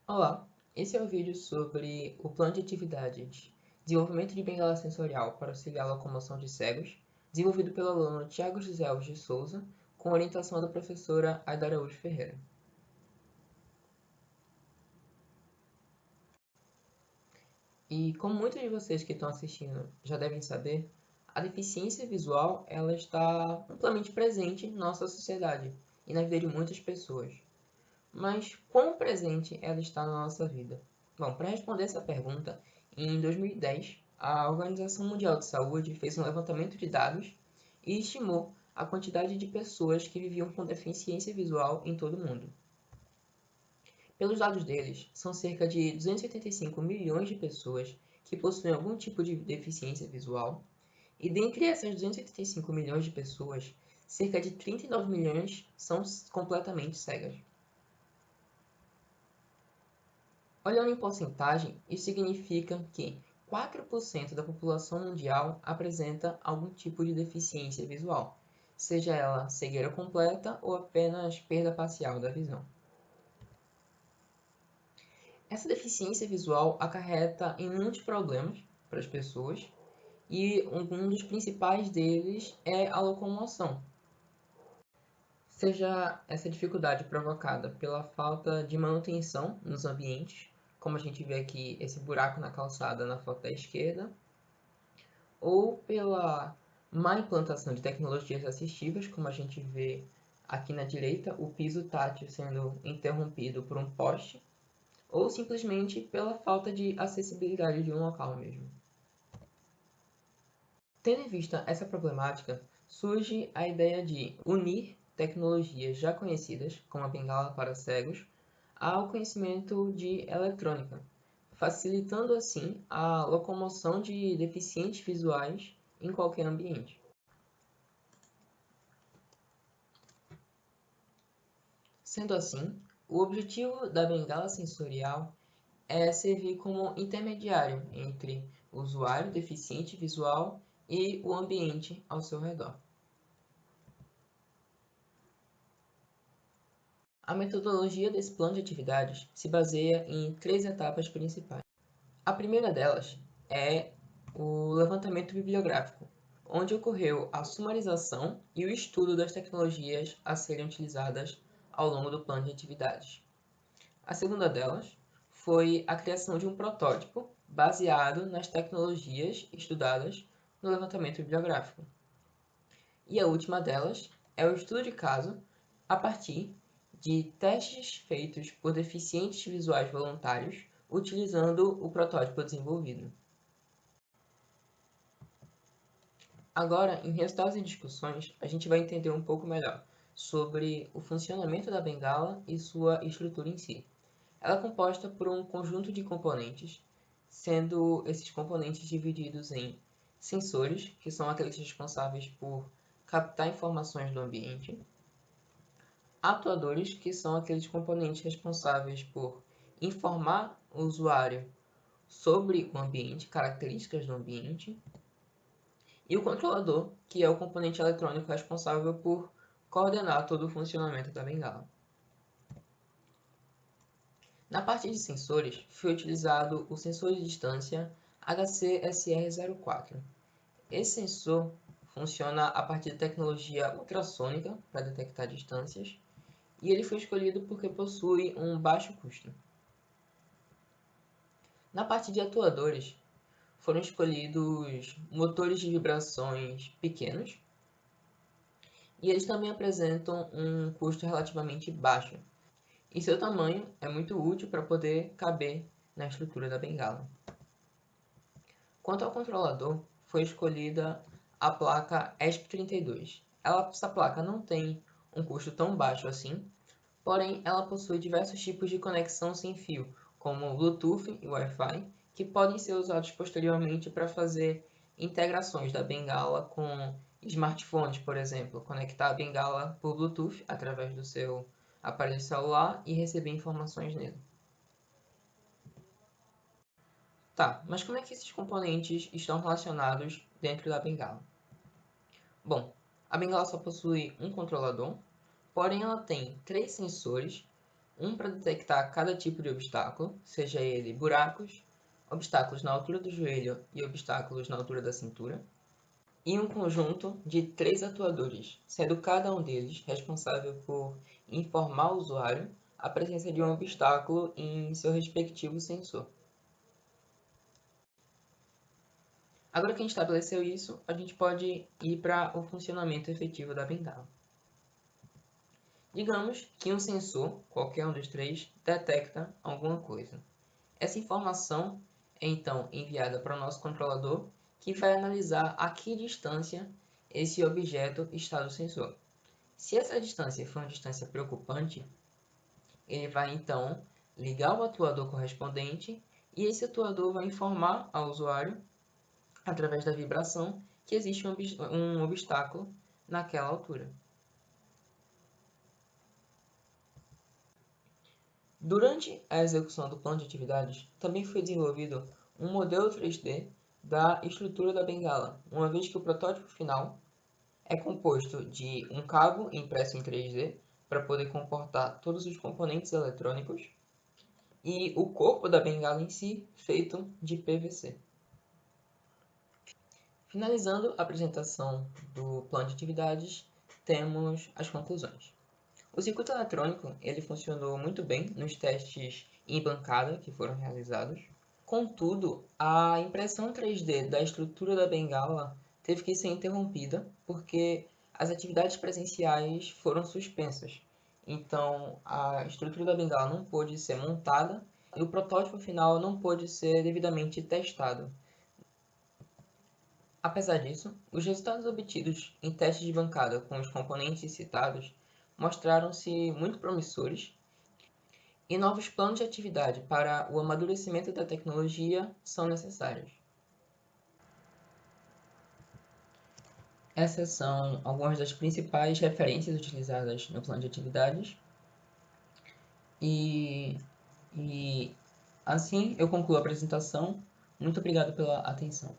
Olá, esse é o vídeo sobre o plano de atividades Desenvolvimento de bengala sensorial para auxiliar a locomoção de cegos, desenvolvido pelo aluno Tiago José Alves de Souza, com orientação da professora Aida Araújo Ferreira. E como muitos de vocês que estão assistindo já devem saber, a deficiência visual ela está amplamente presente na nossa sociedade e na vida de muitas pessoas. Mas quão presente ela está na nossa vida? Bom, para responder essa pergunta, em 2010, a Organização Mundial de Saúde fez um levantamento de dados e estimou a quantidade de pessoas que viviam com deficiência visual em todo o mundo. Pelos dados deles, são cerca de 285 milhões de pessoas que possuem algum tipo de deficiência visual, e dentre essas 285 milhões de pessoas, cerca de 39 milhões são completamente cegas. Olhando em porcentagem, isso significa que 4% da população mundial apresenta algum tipo de deficiência visual, seja ela cegueira completa ou apenas perda parcial da visão. Essa deficiência visual acarreta em muitos problemas para as pessoas e um dos principais deles é a locomoção. Seja essa dificuldade provocada pela falta de manutenção nos ambientes, como a gente vê aqui esse buraco na calçada na foto da esquerda, ou pela má implantação de tecnologias assistivas, como a gente vê aqui na direita, o piso tátil sendo interrompido por um poste, ou simplesmente pela falta de acessibilidade de um local mesmo. Tendo em vista essa problemática, surge a ideia de unir tecnologias já conhecidas, como a bengala para cegos, ao conhecimento de eletrônica, facilitando assim a locomoção de deficientes visuais em qualquer ambiente. Sendo assim, o objetivo da bengala sensorial é servir como intermediário entre o usuário deficiente visual e o ambiente ao seu redor. A metodologia desse plano de atividades se baseia em três etapas principais. A primeira delas é o levantamento bibliográfico, onde ocorreu a sumarização e o estudo das tecnologias a serem utilizadas ao longo do plano de atividades. A segunda delas foi a criação de um protótipo baseado nas tecnologias estudadas no levantamento bibliográfico. E a última delas é o estudo de caso a partir de testes feitos por deficientes visuais voluntários utilizando o protótipo desenvolvido. Agora, em resultados e discussões, a gente vai entender um pouco melhor sobre o funcionamento da bengala e sua estrutura em si. Ela é composta por um conjunto de componentes, sendo esses componentes divididos em sensores, que são aqueles responsáveis por captar informações do ambiente, atuadores, que são aqueles componentes responsáveis por informar o usuário sobre o ambiente, características do ambiente, e o controlador, que é o componente eletrônico responsável por coordenar todo o funcionamento da bengala. Na parte de sensores, foi utilizado o sensor de distância HC-SR04. Esse sensor funciona a partir da tecnologia ultrassônica para detectar distâncias, e ele foi escolhido porque possui um baixo custo. Na parte de atuadores, foram escolhidos motores de vibrações pequenos, e eles também apresentam um custo relativamente baixo, e seu tamanho é muito útil para poder caber na estrutura da bengala. Quanto ao controlador, foi escolhida a placa ESP32. Essa placa não tem um custo tão baixo assim, porém ela possui diversos tipos de conexão sem fio, como Bluetooth e Wi-Fi, que podem ser usados posteriormente para fazer integrações da bengala com smartphones, por exemplo, conectar a bengala por Bluetooth através do seu aparelho celular e receber informações nele. Tá, mas como é que esses componentes estão relacionados dentro da bengala? Bom, a bengala só possui um controlador, porém ela tem três sensores Um para detectar cada tipo de obstáculo, seja ele buracos, obstáculos na altura do joelho e obstáculos na altura da cintura, e um conjunto de 3 atuadores, sendo cada um deles responsável por informar o usuário a presença de um obstáculo em seu respectivo sensor. Agora que a gente estabeleceu isso, a gente pode ir para o funcionamento efetivo da bengala. Digamos que um sensor, qualquer um dos 3, detecta alguma coisa. Essa informação é então enviada para o nosso controlador, que vai analisar a que distância esse objeto está do sensor. Se essa distância for uma distância preocupante, ele vai então ligar o atuador correspondente e esse atuador vai informar ao usuário, através da vibração, que existe um obstáculo naquela altura. Durante a execução do plano de atividades, também foi desenvolvido um modelo 3D da estrutura da bengala, uma vez que o protótipo final é composto de um cabo impresso em 3D para poder comportar todos os componentes eletrônicos e o corpo da bengala em si feito de PVC. Finalizando a apresentação do plano de atividades, temos as conclusões. O circuito eletrônico ele funcionou muito bem nos testes em bancada que foram realizados. Contudo, a impressão 3D da estrutura da bengala teve que ser interrompida porque as atividades presenciais foram suspensas. Então, a estrutura da bengala não pôde ser montada e o protótipo final não pôde ser devidamente testado. Apesar disso, os resultados obtidos em testes de bancada com os componentes citados mostraram-se muito promissores e novos planos de atividade para o amadurecimento da tecnologia são necessários. Essas são algumas das principais referências utilizadas no plano de atividades e, e assim eu concluo a apresentação. Muito obrigado pela atenção.